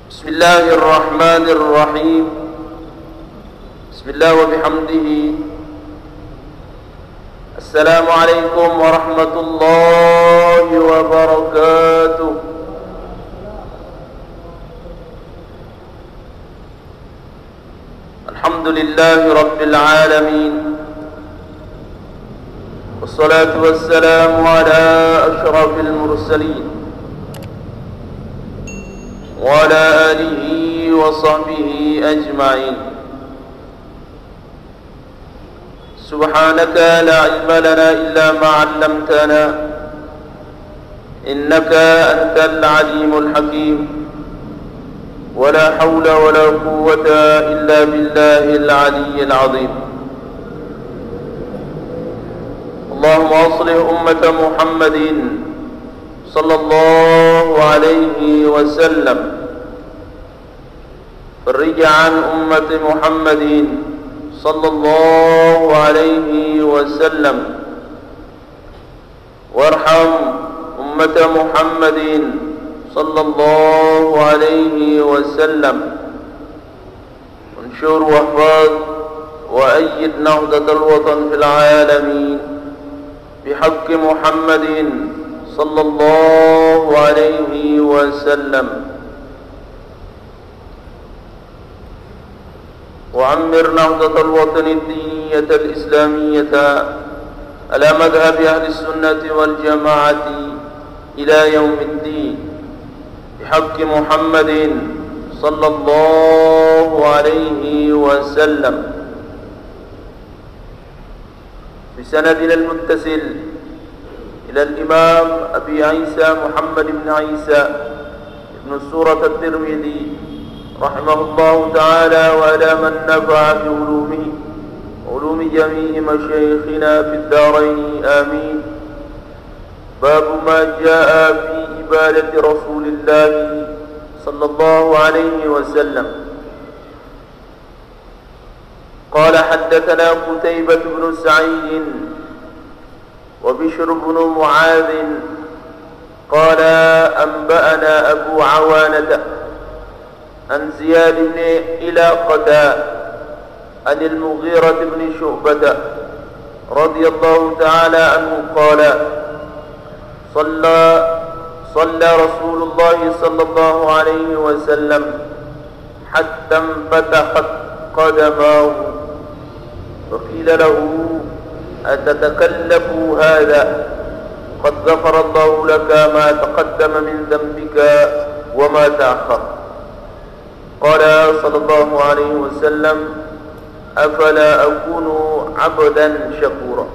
بسم الله الرحمن الرحيم. بسم الله وبحمده. السلام عليكم ورحمة الله وبركاته. الحمد لله رب العالمين، والصلاة والسلام على أشرف المرسلين وعلى آله وصحبه أجمعين. سبحانك لا علم لنا إلا ما علمتنا، إنك أنت العليم الحكيم. ولا حول ولا قوة إلا بالله العلي العظيم. اللهم أصلح أمة محمد صلى الله عليه وسلم، فرج عن أمة محمد صلى الله عليه وسلم، وارحم أمة محمد صلى الله عليه وسلم، وانشر واحفظ وأيد نهضة الوطن في العالمين بحق محمد صلى الله عليه وسلم. وعمر نهضة الوطن الدينية الإسلامية على مذهب أهل السنة والجماعة إلى يوم الدين بحق محمد صلى الله عليه وسلم. بسندنا المتصل إلى الإمام أبي عيسى محمد بن عيسى بن سورة الترمذي رحمه الله تعالى، وعلى من نفع بعلومه وعلوم جميع مشايخنا في الدارين آمين. باب ما جاء في عبادة رسول الله صلى الله عليه وسلم. قال حدثنا قتيبة بن سعيد وبشر بن معاذ قال أنبأنا أبو عوانة عن زياد بن إلاقة عن المغيرة بن شعبة رضي الله تعالى عنه قال صلى رسول الله صلى الله عليه وسلم حتى انفتحت قدماه، فقيل له أتتكلف هذا؟ قد غفر الله لك ما تقدم من ذنبك وما تأخر. قال صلى الله عليه وسلم أفلا أكون عبدا شكورا،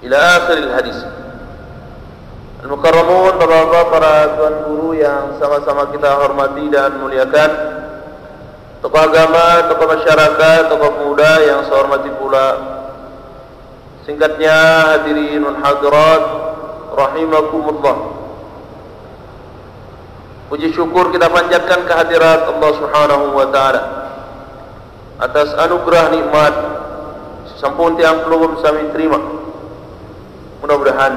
إلى آخر الحديث. Al-Mukarramun, bapak-bapak, para tuan guru yang sama-sama kita hormati dan muliakan, tokoh agama, tokoh masyarakat, tokoh pemuda yang saya hormati pula. Singkatnya, hadirin wal hadirat rahimakumullah. Puji syukur kita panjatkan kehadirat Allah Subhanahu wa taala atas anugerah nikmat sampun tiang pelugum sami terima. Mudah-mudahan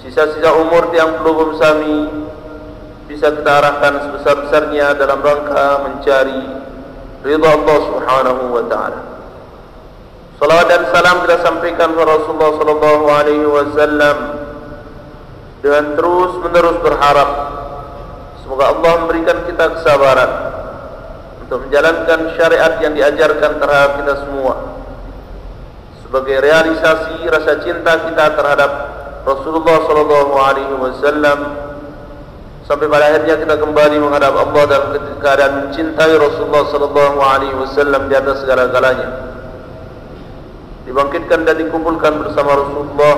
sisa-sisa umur tiang pelugum sami bisa kita arahkan sebesar-besarnya dalam rangka mencari ridha Allah Subhanahu wa taala. Salawat dan salam kita sampaikan kepada Rasulullah sallallahu alaihi wasallam dengan terus-menerus berharap semoga Allah memberikan kita kesabaran untuk menjalankan syariat yang diajarkan terhadap kita semua sebagai realisasi rasa cinta kita terhadap Rasulullah sallallahu alaihi wasallam, sampai pada akhirnya kita kembali menghadap Allah dalam keadaan mencintai Rasulullah sallallahu alaihi wasallam di atas segala-galanya. Dibangkitkan dan dikumpulkan bersama Rasulullah,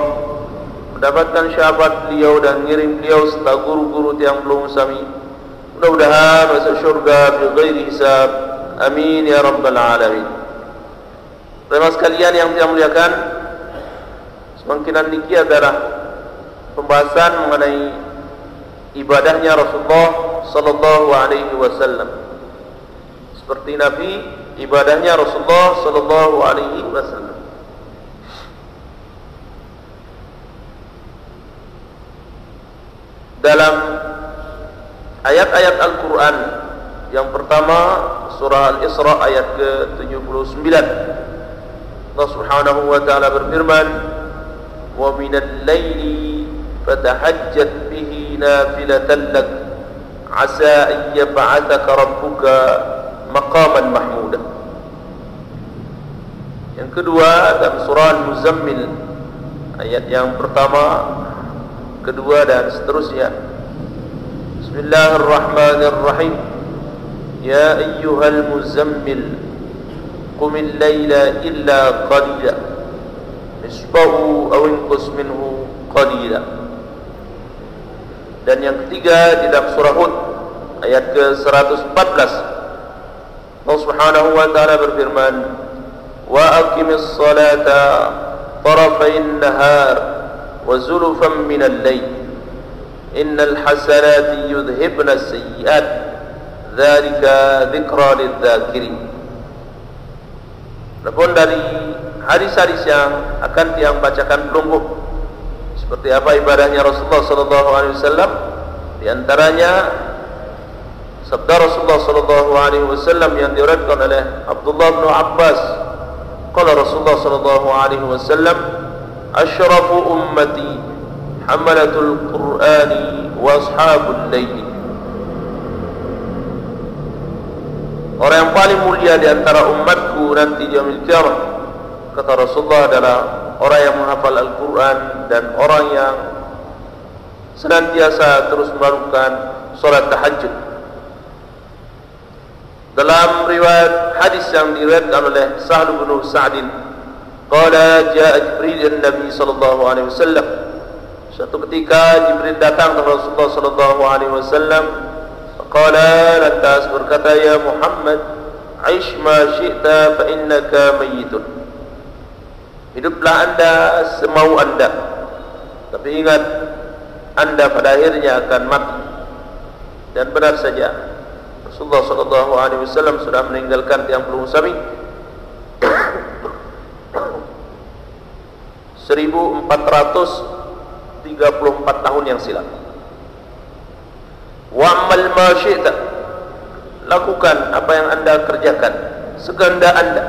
mendapatkan syafaat beliau dan ngiring beliau serta guru-guru tiang belum sami. Mudah-mudahan masuk syurga bighairi hisab. Amin ya rabbal alamin. Terima sekalian yang saya muliakan, semangkinan niki adalah pembahasan mengenai ibadahnya Rasulullah sallallahu alaihi wasallam. Seperti Nabi, ibadahnya Rasulullah sallallahu alaihi wasallam. Dalam ayat-ayat Al-Quran. Yang pertama surah Al-Isra ayat ke-79. Allah Subhanahu wa taala berfirman, "Wa minal laili fatahajjat bihi nafilatan lak, asa an yab'atsaka rabbuka maqaman mahmuda." Yang kedua dalam surah Al-Muzammil ayat yang pertama, kedua dan seterusnya. Bismillahirrahmanirrahim. Ya ayyuhal muzammil qumil laila illa qalila nisfahu aw inqus minhu qalila. Dan yang ketiga di dalam surah Hud ayat ke-114, Allah Subhanahu wa taala berfirman, wa aqimis salata tarafayn nahar wa zulfan minal lail innal hasanati yudhibna as-sayyi'at dzalika dzikra lidz-dzakirin. Adapun dari hadis-hadis yang akan tiang bacakan pelungguh seperti apa ibadahnya Rasulullah sallallahu alaihi wasallam, di antaranya sabda Rasulullah sallallahu alaihi wasallam yang diriwayatkan oleh Abdullah bin Abbas, qala Rasulullah sallallahu alaihi wasallam, asyrafu ummati hamalatul qur'ani wa ashabul lail. Orang yang paling mulia di antara umatku nanti di yaumil qiyamah, kata Rasulullah, adalah orang yang menghafal Al-Quran dan orang yang senantiasa terus melakukan salat tahajud. Dalam riwayat hadis yang diriwayatkan oleh Sa'd bin Sa'd, qala jaa Jibril an-Nabi sallallahu alaihi wasallam. Suatu ketika Jibril datang kepada Rasulullah sallallahu alaihi wasallam. Qala, lantas berkata, ya Muhammad, aish ma syi'ta fa innaka mayyitun. Hiduplah anda semau anda, tapi ingat anda pada akhirnya akan mati. Dan benar saja Rasulullah sallallahu alaihi wasallam sudah meninggalkan tiang pelung sami 1434 tahun yang silam. Wa'mal ma syi'ta, lakukan apa yang anda kerjakan sekehendak anda,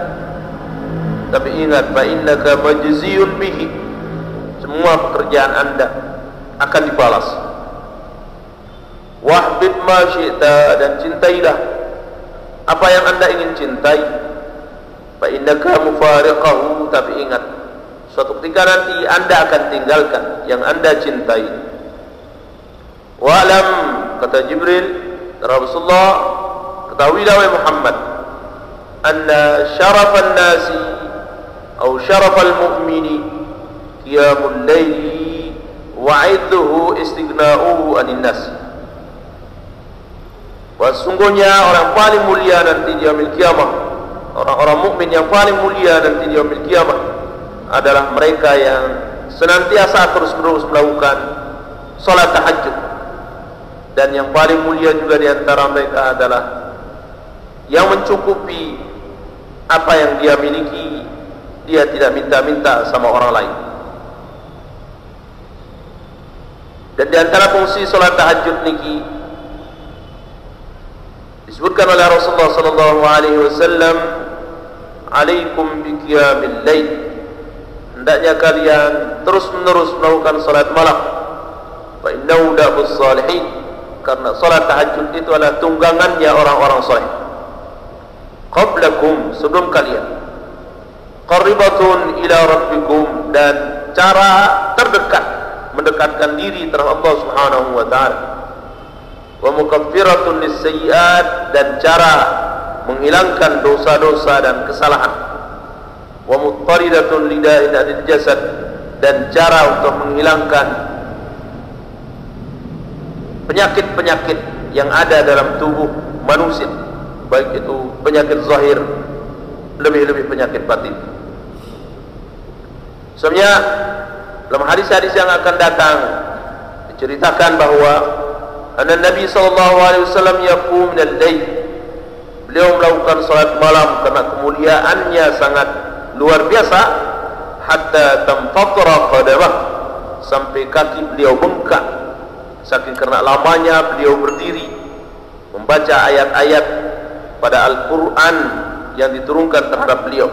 tapi ingat, fa innaka majziyun bihi, semua pekerjaan anda akan dibalas. Wahbib ma syi'ta, dan cintailah apa yang anda ingin cintai, fa innaka mufariqahu, tapi ingat, suatu ketika nanti anda akan tinggalkan yang anda cintai. Wa'lam, kata Jibril, Rasulullah, ketahuilah wahai Muhammad, anna syarafan nasi atau syarafal mu'mini qiyamul laili wa'idhuhu istighna'uhu anin nas. Sesungguhnya orang paling mulia nanti di yaumil qiyamah, orang-orang mukmin yang paling mulia nanti di yaumil qiyamah adalah mereka yang senantiasa terus-menerus melakukan salat tahajud. Dan yang paling mulia juga di antara mereka adalah yang mencukupi apa yang dia miliki, dia tidak minta-minta sama orang lain. Dan di antara fungsi salat tahajud niki disebutkan oleh Rasulullah sallallahu alaihi wasallam, alaikum bi qiyamil lail, hendaknya kalian terus-menerus melakukan salat malam. Fa innahu da'bus salihin, karena salat tahajud itu adalah tunggangannya orang-orang saleh. Qablakum, sebelum kalian. Qaribatun ila rabbikum, dan cara terdekat mendekatkan diri terhadap Allah Subhanahu wa taala. Wa mukaffiratun lis-sayyi'at, dan cara menghilangkan dosa-dosa dan kesalahan. Wa muttaridatun lida'in adil jasad, dan cara untuk menghilangkan penyakit-penyakit yang ada dalam tubuh manusia, baik itu penyakit zahir, lebih-lebih penyakit batin. Sebenarnya dalam hadis-hadis yang akan datang diceritakan bahwa Nabi sallallahu alaihi wasallam yaqum min al-lail, beliau melakukan salat malam karena kemuliaannya sangat luar biasa, hatta tamfatra qadamah, sampai kaki beliau bengkak saking karena lamanya beliau berdiri membaca ayat-ayat pada Al-Quran yang diturunkan terhadap beliau.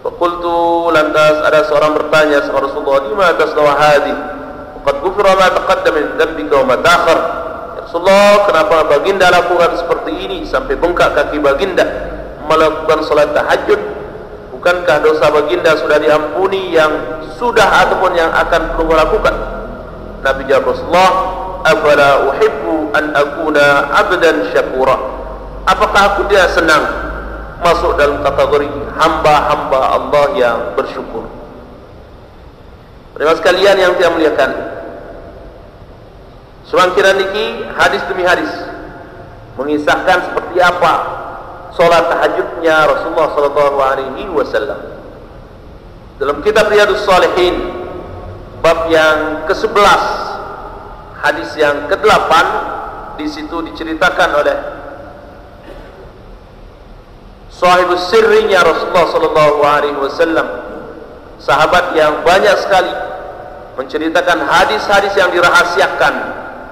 Fakultu, lantas ada seorang bertanya sama Rasulullah, lima tasnaw hadhihi qad ghufira ma taqaddama min dhanbika wa ma ta'akhkhar. Ya Rasulullah, kenapa baginda lakukan seperti ini sampai bengkak kaki baginda melakukan salat tahajud? Bukankah dosa baginda sudah diampuni yang sudah ataupun yang akan perlu lakukan? Nabi jawab, Rasulullah, afala uhibbu an akuna abdan syakura. Apakah aku tidak senang masuk dalam kategori hamba-hamba Allah yang bersyukur? Para sekalian yang saya muliakan, semangkira niki hadis demi hadis mengisahkan seperti apa salat tahajudnya Rasulullah sallallahu alaihi wasallam. Dalam kitab Riyadhus Shalihin bab yang ke-11 hadis yang ke-8, di situ diceritakan oleh sahibus sirrinya Rasulullah sallallahu alaihi wasallam, sahabat yang banyak sekali menceritakan hadis-hadis yang dirahasiakan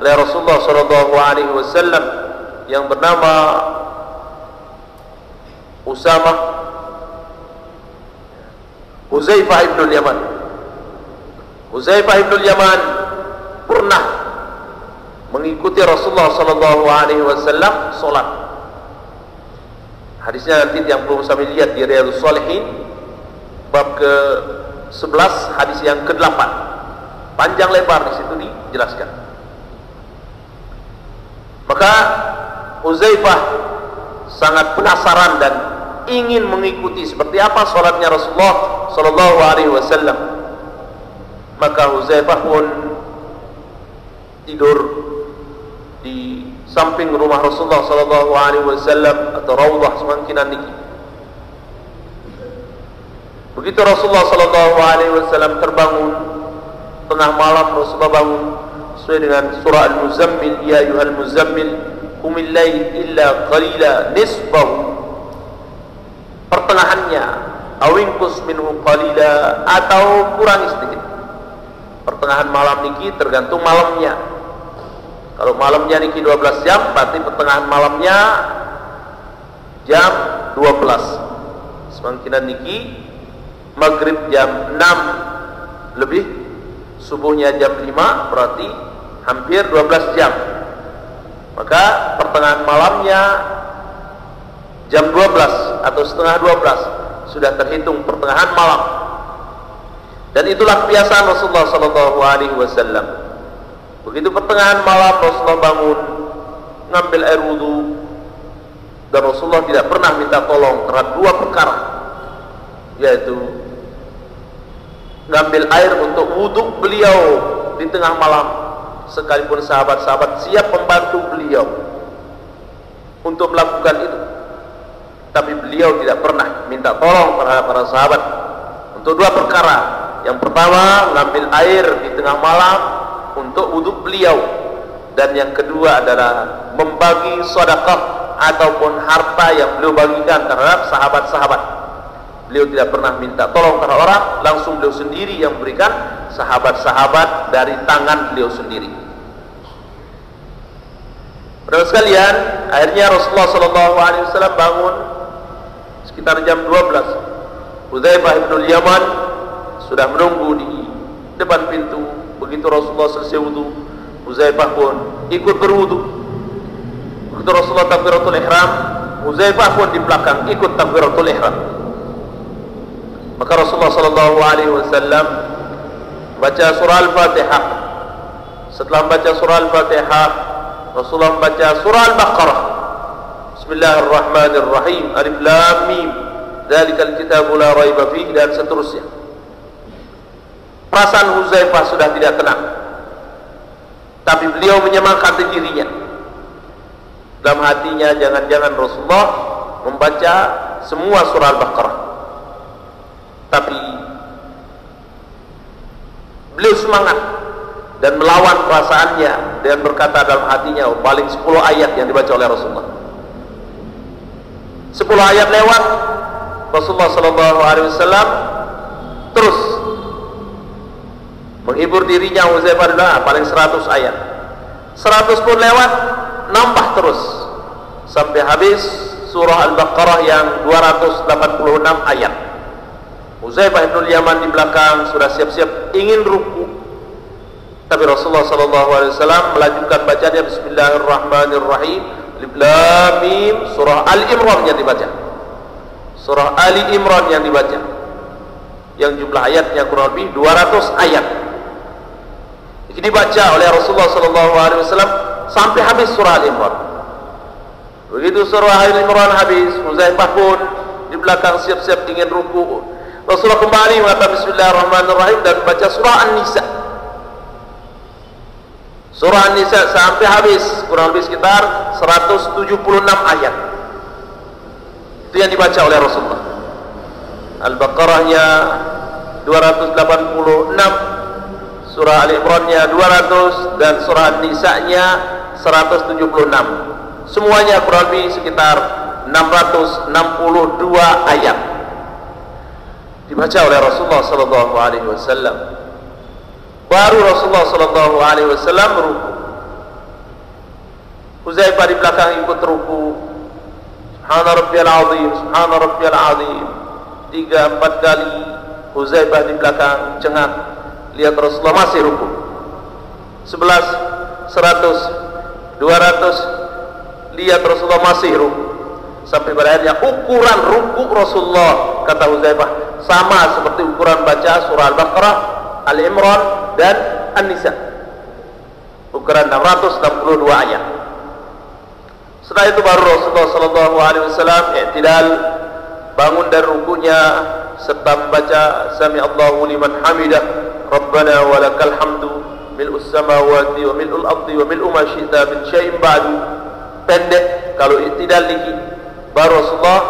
oleh Rasulullah sallallahu alaihi wasallam, yang bernama Huzaifah ibn Yaman. Huzaifah ibn Yaman pernah mengikuti Rasulullah sallallahu alaihi wasallam salat. Hadisnya nanti yang perlu kami lihat di Riyadhus Shalihin bab ke-11 hadis yang ke-8. Panjang lebar di situ dijelaskan. Maka Huzaifah sangat penasaran dan ingin mengikuti seperti apa salatnya Rasulullah sallallahu alaihi wasallam. Maka Huzaifah pun tidur di samping rumah Rasulullah sallallahu alaihi wasallam atau raudhah semangkinan niki. Begitu Rasulullah sallallahu alaihi wasallam terbangun tengah malam, Rasulullah bangun sesuai dengan surah Al-Muzammil, ya ayyuhal muzammil qumil lail illa qalila nisfahu, pertengahannya awinkus minhu qalila, atau kurangi sedikit. Pertengahan malam niki tergantung malamnya. Kalau malamnya niki 12 jam, berarti pertengahan malamnya jam 12. Semangkinan niki maghrib jam 6 lebih, subuhnya jam 5, berarti hampir 12 jam. Maka pertengahan malamnya jam 12 atau setengah 12 sudah terhitung pertengahan malam. Dan itulah kebiasaan Rasulullah sallallahu alaihi wasallam. Begitu pertengahan malam Rasulullah bangun, ngambil air wudu, dan Rasulullah tidak pernah minta tolong terhadap dua perkara, yaitu ngambil air untuk wudu beliau di tengah malam, sekalipun sahabat-sahabat siap membantu beliau untuk melakukan itu, tapi beliau tidak pernah minta tolong terhadap para sahabat untuk dua perkara. Yang pertama, ngambil air di tengah malam untuk wudu beliau, dan yang kedua adalah membagi sedekah ataupun harta yang beliau bagikan terhadap sahabat-sahabat. Beliau tidak pernah minta tolong terhadap orang, langsung beliau sendiri yang memberikan sahabat-sahabat dari tangan beliau sendiri. Saudara sekalian, akhirnya Rasulullah SAW bangun sekitar jam 12. Huzaifah ibn Yaman sudah menunggu di depan pintu. Begitu Rasulullah selesai wudu, Huzaifah pun ikut berwudu. Begitu Rasulullah takbiratul ihram, Huzaifah pun di belakang ikut takbiratul ihram. Maka Rasulullah sallallahu alaihi wasallam baca surah Al-Fatihah. Setelah membaca surah Al-Fatihah, Rasulullah membaca surah Al-Baqarah. Bismillahirrahmanirrahim. Alif lam mim. Dzalikal kitabu la raiba fihi, dan seterusnya. Perasaan Huzaifah sudah tidak tenang, tapi beliau menyemangati dirinya. Dalam hatinya, jangan-jangan Rasulullah membaca semua surah Al-Baqarah. Tapi beliau semangat dan melawan perasaannya dengan berkata dalam hatinya, oh, paling 10 ayat yang dibaca oleh Rasulullah. 10 ayat lewat, Rasulullah SAW terus menghibur dirinya. Huzaifah adalah paling 100 ayat. 100 pun lewat, nambah terus. sampai habis surah Al-Baqarah yang 286 ayat. Huzaifah bin Yaman di belakang sudah siap-siap ingin ruku, tapi Rasulullah SAW melanjutkan bacanya Bismillahirrahmanirrahim, Alif Lam Mim, surah Ali Imran yang dibaca. Surah Ali Imran yang dibaca, yang jumlah ayatnya kurang lebih 200 ayat. Ini dibaca oleh Rasulullah SAW sampai habis surah Ali Imran. Begitu surah Ali Imran habis, Huzaifah pun di belakang siap-siap ingin ruku. Rasulullah kembali mengatakan Bismillahirrahmanirrahim dan baca surah An-Nisa. Surah An-Nisa sampai habis, kurang lebih sekitar 176 ayat. Itu yang dibaca oleh Rasulullah. Al-Baqarahnya 286, surah Ali Imrannya 200, dan surah An-Nisa'nya 176. Semuanya kurang lebih sekitar 662 ayat dibaca oleh Rasulullah sallallahu alaihi wasallam. Baru Rasulullah sallallahu alaihi wasallam ruku. Huzaifah di belakang ikut ruku. Subhana rabbiyal azim, subhana rabbiyal azim. 3-4 kali Huzaifah di belakang cengak lihat Rasulullah masih ruku. 11, 100, 200 lihat Rasulullah masih ruku. Sampai pada akhirnya ukuran ruku Rasulullah, kata Huzaifah, sama seperti ukuran baca surah Al-Baqarah, Al-Imran dan An-Nisa. Ukuran 662 ayat. Setelah itu baru Rasulullah sallallahu alaihi wasallam i'tidal, bangun dari rukunya serta membaca Sami Allahu liman hamidah, Rabbana walakal hamdu mil'us samawati wa mil'ul ardi wa mil'u ma syi'ta min syai'in ba'du. Pendek kalau i'tidal dikit. Baru Rasulullah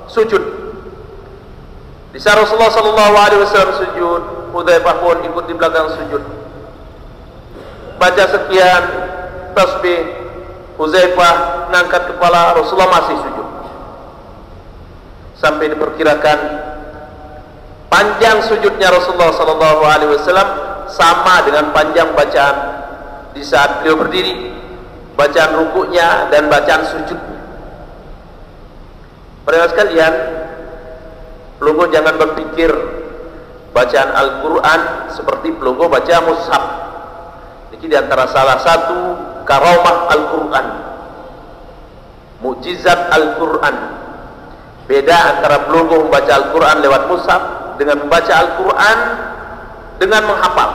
sujud. Di saat Rasulullah sallallahu alaihi wasallam sujud, Hudzaifah pun ikut di belakang sujud. Baca sekian tasbih, Hudzaifah mengangkat kepala, Rasulullah masih sujud. Sampai diperkirakan panjang sujudnya Rasulullah sallallahu alaihi wasallam sama dengan panjang bacaan di saat beliau berdiri, bacaan rukuknya dan bacaan sujudnya. Para sekalian, pelunggu jangan berpikir bacaan Al-Quran seperti pelunggu baca mushaf. Ini di antara salah satu karamah Al-Quran, mukjizat Al-Quran. Beda antara pelunggu membaca Al-Quran lewat mushaf dengan membaca Al-Quran dengan menghafal.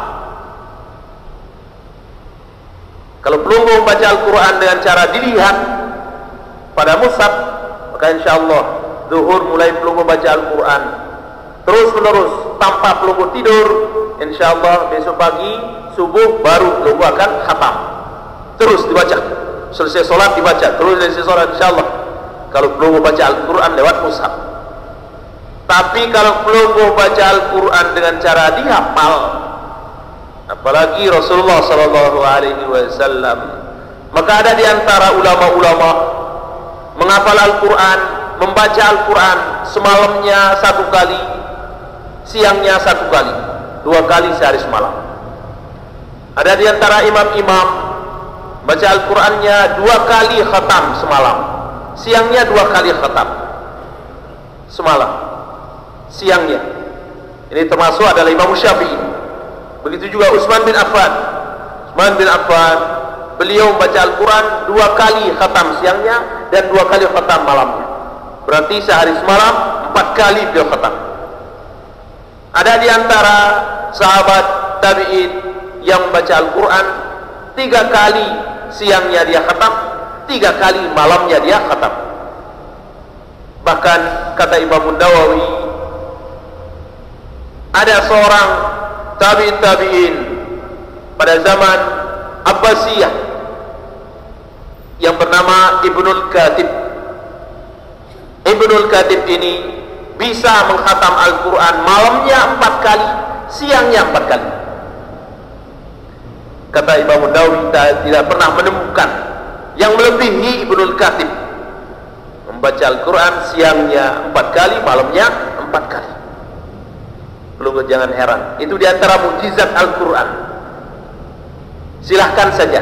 Kalau pelunggu membaca Al-Quran dengan cara dilihat pada mushaf, maka insyaallah zuhur mulai pelunggu baca Al-Quran terus menerus tanpa pelunggu tidur. Insyaallah besok pagi subuh baru pelunggu akan khatam, terus dibaca, selesai sholat dibaca, terus selesai sholat, insyaallah. Kalau pelunggu baca Al-Quran lewat mushaf. Tapi kalau pelunggu baca Al-Quran dengan cara dihafal, apalagi Rasulullah sallallahu alaihi wasallam, maka ada di antara ulama-ulama menghafal Al-Quran, membaca Al-Quran semalamnya 1 kali, siangnya 1 kali, 2 kali sehari semalam. Ada di antara imam-imam baca Al-Qurannya 2 kali khatam semalam, siangnya 2 kali khatam semalam, siangnya. Ini termasuk adalah Imam Syafi'i. Begitu juga Utsman bin Affan. Utsman bin Affan, beliau membaca Al-Quran 2 kali khatam siangnya dan 2 kali khatam malamnya. Berarti sehari semalam 4 kali beliau khatam. Ada di antara sahabat tabi'in yang membaca Al-Quran 3 kali siangnya dia khatam, 3 kali malamnya dia khatam. Bahkan kata Imam Nawawi, ada seorang tabi'in pada zaman Abbasiyah yang bernama Ibnul Katib. Ibnul Katib ini bisa mengkhatam Al-Quran malamnya 4 kali, siangnya 4 kali. Kata Imam Nawawi, tidak pernah menemukan yang melebihi Ibnul Katib, membaca Al-Quran siangnya 4 kali, malamnya 4 kali. Pelunggu jangan heran, itu diantara mukjizat Al-Quran. Silahkan saja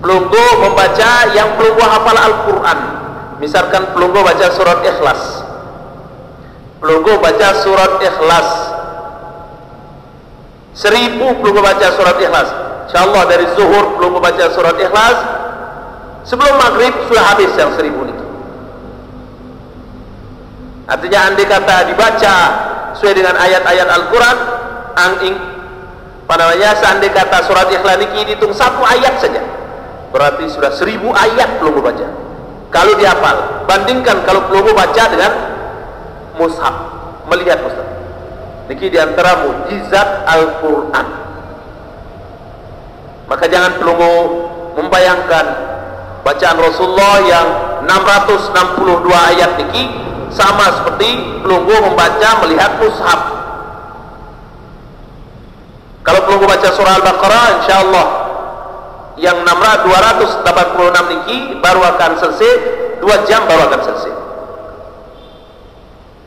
pelunggu membaca yang pelunggu hafal Al-Quran. Misalkan pelunggu baca surat Ikhlas, pelunggu baca surat Ikhlas 1000 pelunggu baca surat Ikhlas, insyaallah dari zuhur pelunggu baca surat Ikhlas, sebelum maghrib sudah habis yang 1000 ini. Artinya andai kata dibaca sesuai dengan ayat-ayat Al-Quran, seandai kata surat Ikhlas ini dihitung 1 ayat saja, berarti sudah 1000 ayat pelunggu baca kalau dihafal. Bandingkan kalau pelunggu baca dengan mushaf, melihat mushaf. Niki diantara mukjizat Al-Quran. Maka jangan pelunggu membayangkan bacaan Rasulullah yang 662 ayat niki sama seperti pelunggu membaca melihat mushaf. Kalau pelunggu baca surah Al-Baqarah, insyaallah yang 286 niki baru akan selesai, 2 jam baru akan selesai.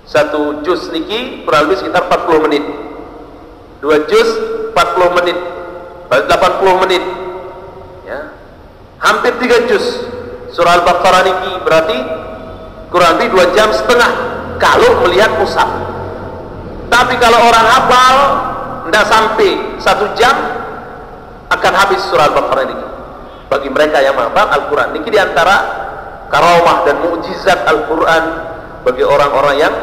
1 juz niki kurang lebih sekitar 40 menit, 2 juz 40 menit, 80 menit ya, hampir 3 juz surah Al-Baqarah niki, berarti kurang lebih 2 jam setengah kalau melihat mushaf. Tapi kalau orang hafal tidak sampai 1 jam akan habis surah Al-Baqarah ini. Bagi mereka yang menghafal Al-Quran, ini diantara karamah dan mukjizat Al-Quran bagi orang-orang yang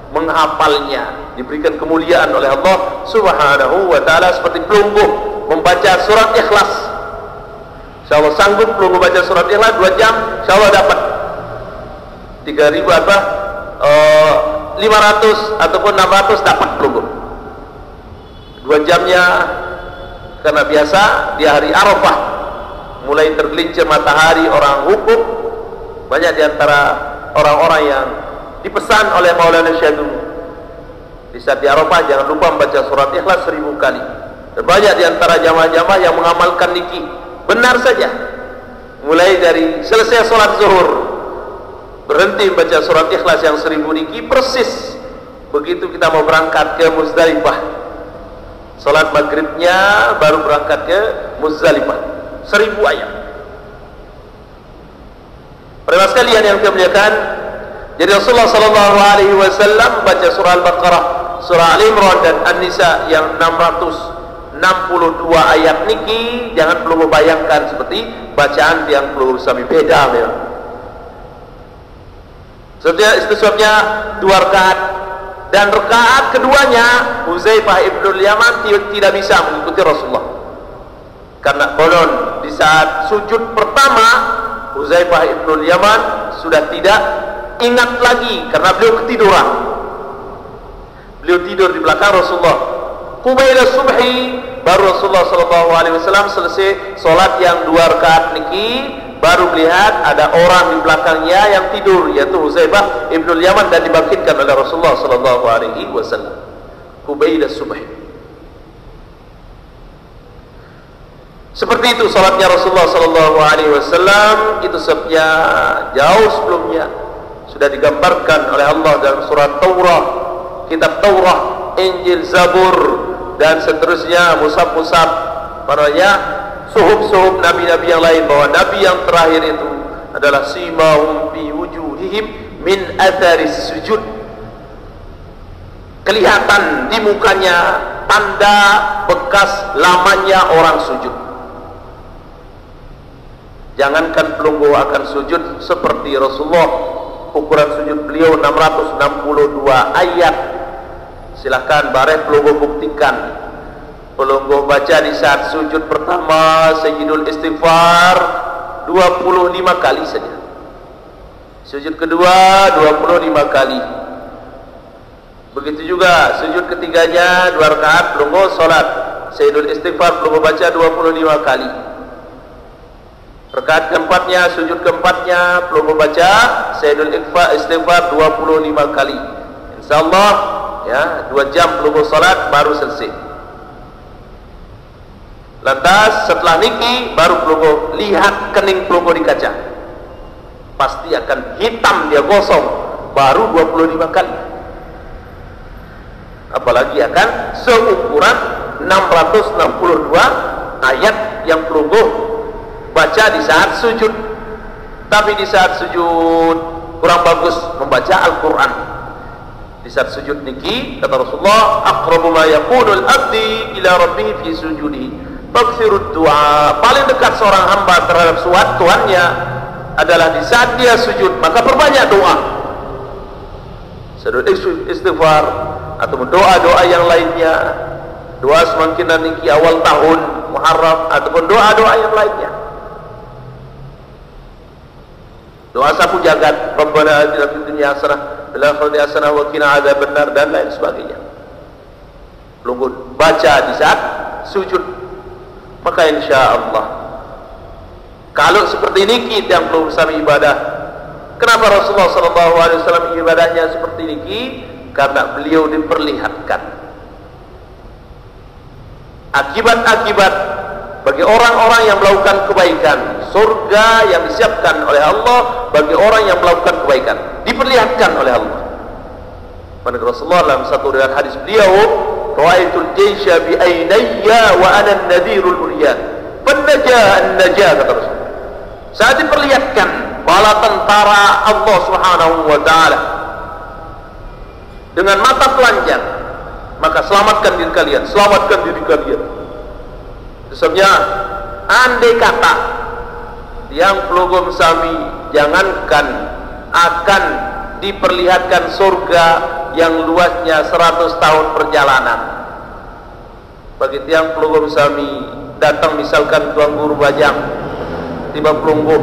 menghafalnya, diberikan kemuliaan oleh Allah Subhanahu wa ta'ala, seperti pelunggu membaca surat Ikhlas. InsyaAllah sanggup pelunggu baca surat Ikhlas 2 jam, InsyaAllah dapat 3000 500 ataupun 600 dapat pelunggu 2 jamnya. Karena biasa di hari Arafah mulai tergelincir matahari, orang wukuf, banyak diantara orang-orang yang dipesan oleh Maulana Syekh di saat di Arafah jangan lupa membaca surat Ikhlas 1000 kali. Dan banyak diantara jamaah-jamaah yang mengamalkan niki. Benar saja, mulai dari selesai sholat zuhur berhenti membaca surat Ikhlas yang 1000 niki, persis begitu kita mau berangkat ke Muzdalifah, sholat maghribnya baru berangkat ke Muzdalifah, 1000 ayat. Para sekalian yang kemuliaan, jadi Rasulullah sallallahu alaihi wasallam baca surah Al-Baqarah, surah Al-Imran dan An-Nisa yang 662 ayat niki jangan perlu membayangkan seperti bacaan yang perlu sami beda memang. Itu sebabnya 2 rakaat, dan rakaat keduanya Huzaifah ibnul Yaman tidak bisa mengikuti Rasulullah, karena konon di saat sujud pertama Huzaifah ibnul Yaman sudah tidak ingat lagi karena beliau ketiduran. Beliau tidur di belakang Rasulullah. Qubailah subhi baru Rasulullah sallallahu alaihi wasallam selesai salat yang 2 rakaat niki, baru melihat ada orang di belakangnya yang tidur, yaitu Huzaifah ibnul Yaman, dan dibangkitkan oleh Rasulullah sallallahu alaihi wasallam. Qubailah subhi. Seperti itu salatnya Rasulullah sallallahu alaihi wasallam. Itu sebabnya jauh sebelumnya sudah digambarkan oleh Allah dalam surat Taurah, kitab Taurah, Injil, Zabur dan seterusnya, mushaf-mushaf, maknanya suhuf-suhuf nabi-nabi yang lain, bahwa nabi yang terakhir itu adalah simahum fi wujuhihim min atharis sujud, kelihatan di mukanya tanda bekas lamanya orang sujud. Jangankan pelunggu akan sujud seperti Rasulullah, ukuran sujud beliau 662 ayat. Silahkan bareh pelunggu buktikan. Pelunggu baca di saat sujud pertama Sayyidul Istighfar 25 kali saja, sujud kedua 25 kali, begitu juga sujud ketiganya 2 rakaat pelunggu salat Sayyidul Istighfar pelunggu baca 25 kali. Rakaat keempatnya, sujud keempatnya pelunggu baca Sayyidul Istighfar 25 kali. InsyaAllah ya 2 jam pelunggu salat baru selesai. Lantas setelah niki baru pelunggu lihat kening pelunggu di kaca, pasti akan hitam, dia gosong, baru 25 kali. Apalagi akan seukuran 662 ayat yang pelunggu baca baca di saat sujud. Tapi di saat sujud kurang bagus membaca Al-Quran. Di saat sujud niki kata Rasulullah, aqrabu ma yakunul abdi ila rabbih fi sujudihi faksirud du'a. Paling dekat seorang hamba terhadap Tuhannya adalah di saat dia sujud, maka perbanyak doa. Sujud istighfar atau doa-doa yang lainnya. Doa semakin niki awal tahun Muharram ataupun doa-doa yang lainnya. Doa sapu jagat, Rabbana atina fid dunya hasanah fil akhirati hasanah wa qina adzabannar dan lain sebagainya. Pelunggu baca di saat sujud. Maka insyaallah kalau seperti ini kita yang belum bersama ibadah. Kenapa Rasulullah SAW ibadahnya seperti ini? Karena beliau diperlihatkan akibat-akibat bagi orang-orang yang melakukan kebaikan, surga yang disiapkan oleh Allah bagi orang yang melakukan kebaikan, diperlihatkan oleh Allah. Pada Rasulullah dalam satu riwayat hadis beliau, "Ra'aitul jaysha bi ainayya wa ana an-nadhirul muriyad." Pennaja an-najah kata Rasulullah. Saya diperlihatkan bala tentara Allah Subhanahu wa taala dengan mata telanjang, maka selamatkan diri kalian, selamatkan diri kalian. Sebabnya andai kata yang pelugum sami jangankan akan diperlihatkan surga yang luasnya 100 tahun perjalanan, bagi tiang pelugum sami datang misalkan tuan guru bajang tiba pelungguh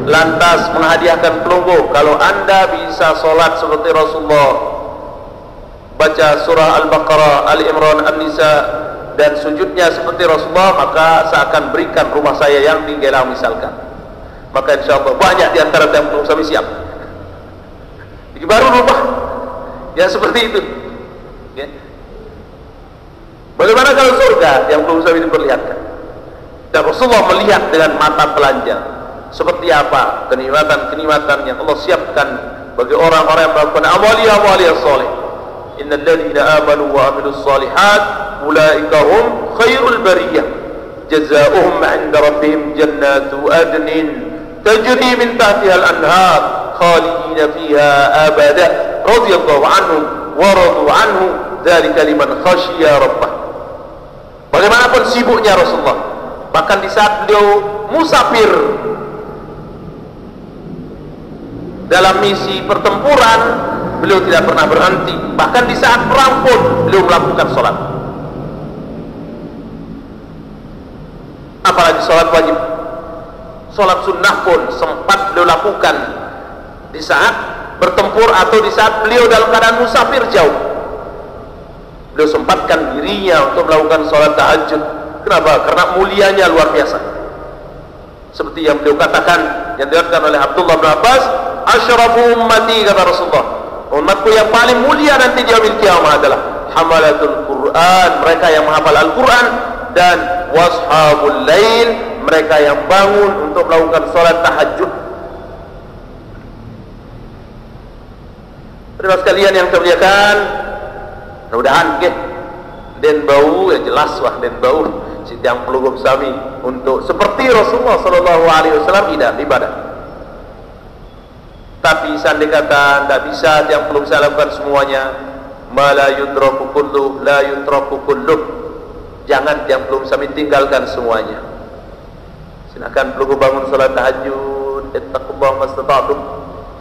lantas menghadiahkan pelungguh, kalau anda bisa sholat seperti Rasulullah, baca surah Al-Baqarah, Ali Imran, An-Nisa dan sujudnya seperti Rasulullah, maka saya akan berikan rumah saya yang di Gelang misalkan. Maka insyaallah banyak di antara yang belum kami siap. Ini baru rumah ya seperti itu ya. Bagaimana kalau surga yang belum kami diperlihatkan? Dan Rasulullah melihat dengan mata telanjang seperti apa kenikmatan-kenikmatan yang Allah siapkan bagi orang-orang yang melakukan amalia-amalia saleh. Innal ladzina amanu wa amilus shalihat ulaika hum khairul bariyah jazaohum 'inda rabbihim jannatu adnin tajri min tahtiha al-anhar khalidina fiha abada radhiyallahu anhum wa radu anhu dzalika liman khashiya rabbah. Bagaimanapun sibuknya Rasulullah, bahkan di saat beliau musafir dalam misi pertempuran, beliau tidak pernah berhenti. Bahkan di saat perang pun beliau melakukan sholat. Apalagi sholat wajib, sholat sunnah pun sempat beliau lakukan di saat bertempur atau di saat beliau dalam keadaan musafir jauh. Beliau sempatkan dirinya untuk melakukan sholat tahajud. Kenapa? Karena mulianya luar biasa. Seperti yang beliau katakan, yang diriwayatkan oleh Abdullah bin Abbas, "Asyrafu ummati," kata Rasulullah, umatku yang paling mulia nanti di yaumil qiyamah adalah hamalatul Quran, mereka yang menghafal Al-Quran, dan washabul lail, mereka yang bangun untuk melakukan salat tahajud. Terima sekalian yang termuliakan, mudah-mudahan den bau ya jelas wah den bau sidang pelugum sami untuk seperti Rasulullah sallallahu alaihi wasallam ibadah. Tapi seandainya kata tidak bisa yang belum saya lakukan semuanya, mala yudraku kulluh la yutraku kulluh, jangan yang belum saya tinggalkan semuanya. Silakan belum bangun salat tahajud, ittaqullah mastata'tum,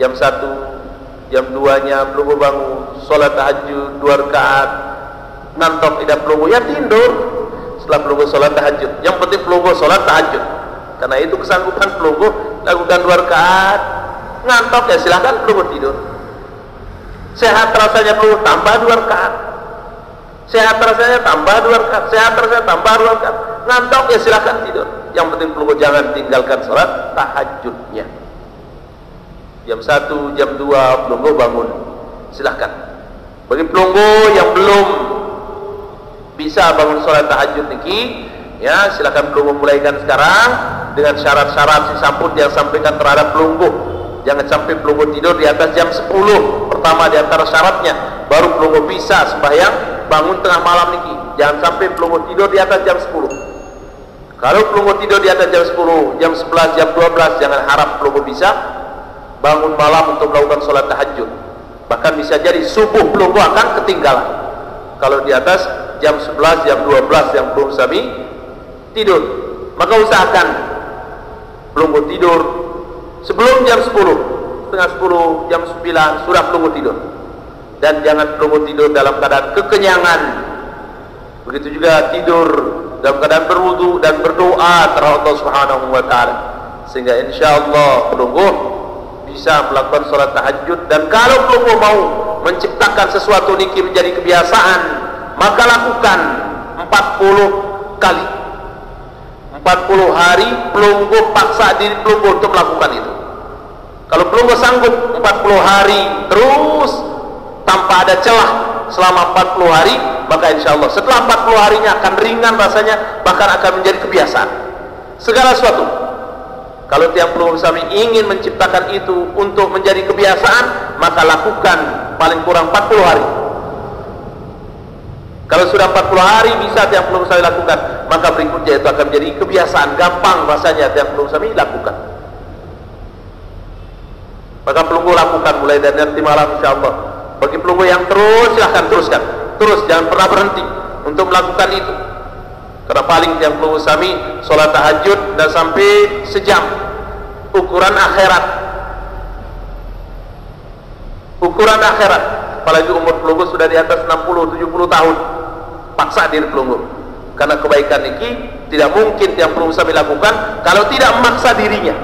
jam 1, jam 2-nya belum bangun salat tahajud 2 rakaat, ngantok tidak belum ya tidur setelah belum salat tahajud. Yang penting belum salat tahajud, karena itu kesanggupan belum lakukan 2 rakaat. Ngantok ya silahkan belum tidur. Sehat rasanya belum tambah 2 rakaat. Sehat rasanya tambah 2 rakaat. Sehat rasanya tambah 2 rakaat. Ngantok ya silahkan tidur. Yang penting pelunggu jangan tinggalkan sholat tahajudnya. Jam 1, jam 2 pelunggu bangun, silahkan. Bagi pelunggu yang belum bisa bangun sholat tahajud niki, ya silahkan pelunggu mulaikan sekarang dengan syarat-syarat si sampun yang sampaikan terhadap pelunggu. Jangan sampai pelunggu tidur di atas jam 10. Pertama di antara syaratnya, baru pelunggu bisa sembahyang bangun tengah malam niki. jangan sampai pelongo tidur di atas jam 10. Kalau pelongo tidur di atas jam 10, jam 11, jam 12, jangan harap pelongo bisa bangun malam untuk melakukan sholat tahajud. Bahkan bisa jadi subuh pelongo akan ketinggalan kalau di atas jam 11, jam 12 yang belum sami tidur. Maka usahakan pelongo tidur sebelum jam 10, setengah 10, jam 9 sudah pelongo tidur. Dan jangan pelongo tidur dalam keadaan kekenyangan. Begitu juga tidur dalam keadaan berwudu dan berdoa terhadap Allah Subhanahu wa taala, sehingga insyaallah pelongo bisa melakukan sholat tahajud. Dan kalau pelongo mau menciptakan sesuatu niki menjadi kebiasaan, maka lakukan 40 kali, 40 hari pelongo paksa diri pelongo untuk melakukan itu. Kalau pelongo sanggup 40 hari terus tanpa ada celah selama 40 hari, maka insyaallah setelah 40 harinya akan ringan rasanya, bahkan akan menjadi kebiasaan. Segala sesuatu, kalau tiap pelongo sami ingin menciptakan itu untuk menjadi kebiasaan, maka lakukan paling kurang 40 hari. Kalau sudah 40 hari bisa tiap pelongo sami lakukan, maka berikutnya itu akan menjadi kebiasaan, gampang rasanya tiap pelongo sami lakukan. Maka pelongo lakukan mulai dari nanti malam insyaallah. Bagi pelongo yang terus, silahkan teruskan, terus, jangan pernah berhenti untuk melakukan itu. Karena paling tiap pelongo sami sholat tahajud dan sampai sejam. Ukuran akhirat, ukuran akhirat. Apalagi umur pelongo sudah di atas 60-70 tahun, paksa diri pelongo. Karena kebaikan ini tidak mungkin tiap pelongo sami lakukan kalau tidak memaksa dirinya.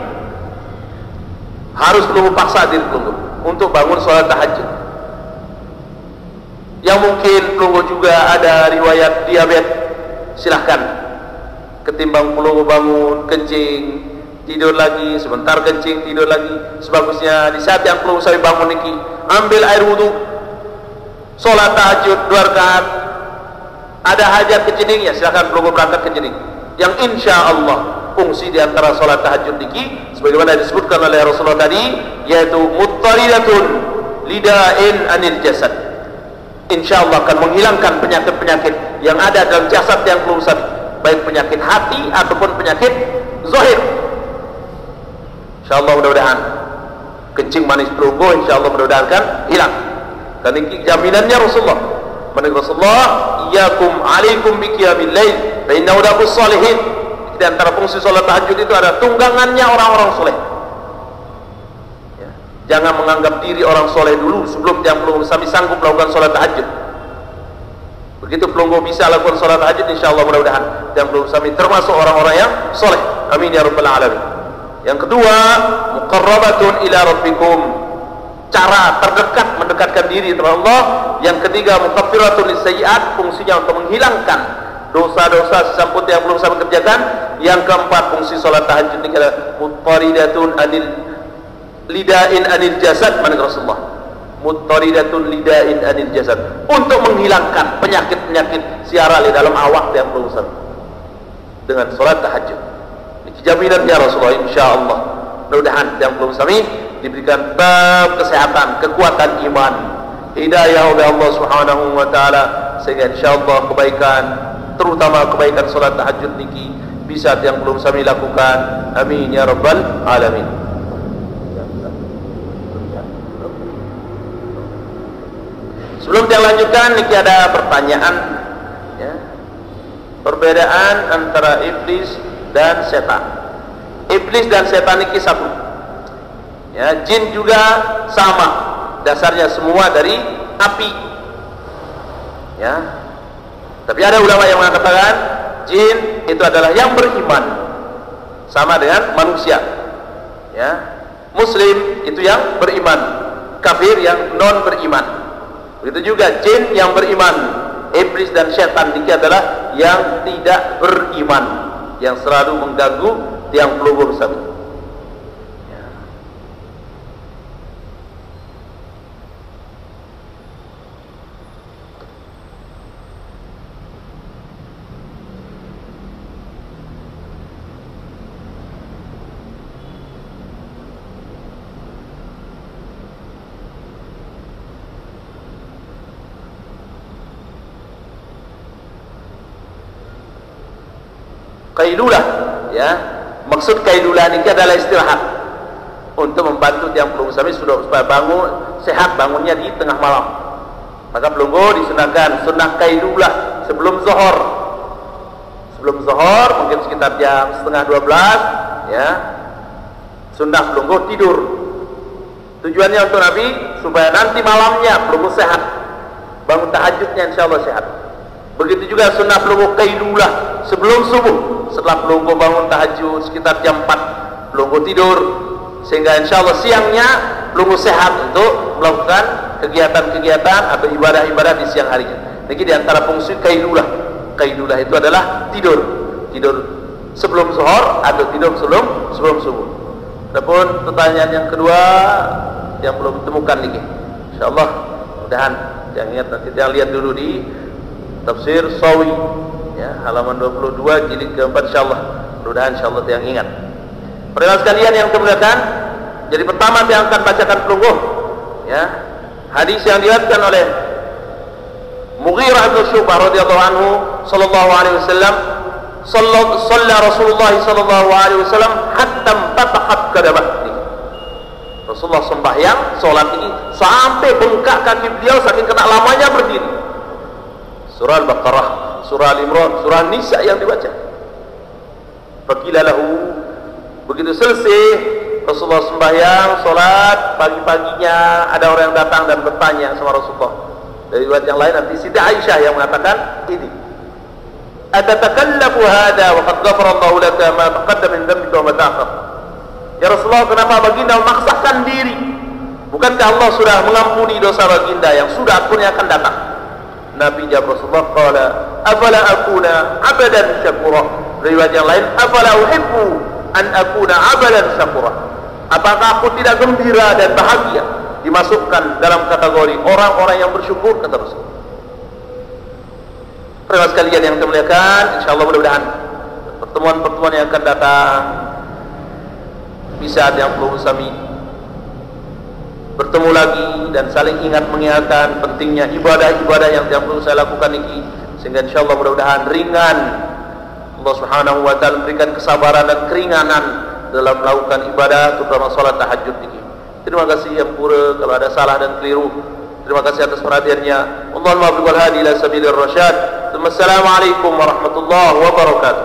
Harus pelongo paksa diri pelongo untuk bangun sholat tahajud. Yang mungkin pelongo juga ada riwayat diabetes, silahkan. Ketimbang pelongo bangun kencing, tidur lagi, sebentar kencing, tidur lagi, sebagusnya di saat yang pelongo sami bangun niki, ambil air wudu, sholat tahajud 2 rakaat. Ada hajat kencing, ya silahkan pelongo berangkat kencing. Yang insya Allah fungsi di antara sholat tahajud niki, sebagaimana disebutkan oleh Rasulullah tadi, yaitu muttaridatun lida'in anil jasad. Insya Allah akan menghilangkan penyakit-penyakit yang ada dalam jasad yang pelongo sami, baik penyakit hati ataupun penyakit zahir. Insya Allah mudah-mudahan kencing manis pelongo insya Allah mudah-mudahan kan hilang. Dan ini jaminannya Rasulullah. Menurut Rasulullah, "Iyyakum alaikum biqiyamil lail, fa innahu da'us shalihin." Di antara fungsi salat tahajud itu ada tunggangannya orang-orang soleh. Ya. Jangan menganggap diri orang soleh dulu sebelum tiap pelongo sami sanggup melakukan salat tahajud. Begitu pelongo bisa lakukan salat tahajud, insyaallah mudah-mudahan tiap pelongo sami termasuk orang-orang yang soleh. Amin ya rabbal alamin. Yang kedua, muqarrabatun ila rabbikum, cara terdekat mendekatkan diri kepada Allah. Yang ketiga, mukaffiratun lisayyi'at, fungsinya untuk menghilangkan dosa-dosa sesampun yang belum saya kerjakan. Yang keempat, fungsi salat tahajud ini adalah muttaridatun anil lida'in anil jasad. Mana Rasulullah? Muttaridatun lida'in anil jasad, untuk menghilangkan penyakit-penyakit siara di dalam awak yang belum saya dengan salat tahajud. Jaminannya Rasulullah insyaallah. Mudah-mudahan yang belum sami diberikan bab kesehatan, kekuatan iman, hidayah oleh Allah Subhanahu wa taala, sehingga insyaallah kebaikan, terutama kebaikan salat tahajud niki bisa yang belum sami lakukan. Amin ya rabbal alamin. Sebelum kita lanjutkan, niki ada pertanyaan ya. Perbedaan antara iblis dan setan. Iblis dan setan ini satu. Ya, jin juga sama. Dasarnya semua dari api. Ya. Tapi ada ulama yang mengatakan jin itu adalah yang beriman, sama dengan manusia. Ya. Muslim itu yang beriman, kafir yang non beriman. Begitu juga jin yang beriman. Iblis dan setan ini adalah yang tidak beriman, yang selalu mengganggu yang pelongo sami. Qailulah, ya. Maksud qailulah ini adalah istirahat untuk membantu tiang pelunggu sami supaya bangun sehat, bangunnya di tengah malam. Maka pelunggu disunahkan sunnah qailulah sebelum zuhur. Sebelum zuhur mungkin sekitar jam 11:30, ya. Sunnah pelunggu tidur. Tujuannya untuk Nabi supaya nanti malamnya pelunggu sehat, bangun tahajudnya insyaallah sehat. Begitu juga sunnah pelunggu qailulah sebelum subuh. Setelah pelunggu bangun tahajud sekitar jam 4, pelunggu tidur, sehingga insyaallah siangnya pelunggu sehat untuk melakukan kegiatan-kegiatan atau ibadah-ibadah di siang harinya. Ini di antara fungsi qailulah. Qailulah itu adalah tidur sebelum zuhur atau tidur sebelum subuh. Adapun pertanyaan yang kedua yang belum ditemukan lagi, insyaallah mudahan yang ingat nanti yang lihat dulu di tafsir Sawi, ya, halaman 22 jilid keempat, insyaallah mudahan insyaallah yang ingat. Para sekalian yang dimuliakan, jadi pertama yang akan bacakan pelunggu, ya, hadis yang diriwayatkan oleh Mughirah bin Syu'bah radhiyallahu anhu sallallahu alaihi wasallam, shalla Rasulullah sallallahu alaihi wasallam hatta fatahat qadamah. Rasulullah sembahyang salat ini sampai bengkak kaki beliau saking kena lamanya berdiri. Surah Al-Baqarah, surah Al-Imran, surah Nisa yang dibaca. Faqila lahu, begitu selesai Rasulullah sembahyang salat, pagi-paginya ada orang yang datang dan bertanya sama Rasulullah. Dari riwayat yang lain nanti Siti Aisyah yang mengatakan ini, atatakallafu hada wa qad ghafara Allahu laka ma taqaddama min dhanbika wa ma ta'akhkhar. Ya Rasulullah, kenapa baginda memaksakan diri? Bukankah Allah sudah mengampuni dosa baginda yang sudah pun yang akan datang? Nabi jawab Rasulullah, qala afala akuna abadan syakura. Riwayat yang lain, afala uhibbu an akuna abadan syakura. Apakah aku tidak gembira dan bahagia dimasukkan dalam kategori orang-orang yang bersyukur, kata Rasul. Para sekalian yang dimuliakan, insyaallah mudah-mudahan pertemuan-pertemuan yang akan datang bisa yang perlu kami bertemu lagi dan saling ingat mengingatkan pentingnya ibadah-ibadah yang perlu saya lakukan ini, sehingga insyaallah mudah-mudahan ringan Allah Subhanahu wa taala memberikan kesabaran dan keringanan dalam melakukan ibadah terutama salat tahajud ini. Terima kasih yang pura kalau ada salah dan keliru. Terima kasih atas perhatiannya. Allahumma biwal hadi ila sabilir rasyad. Assalamualaikum warahmatullahi wabarakatuh.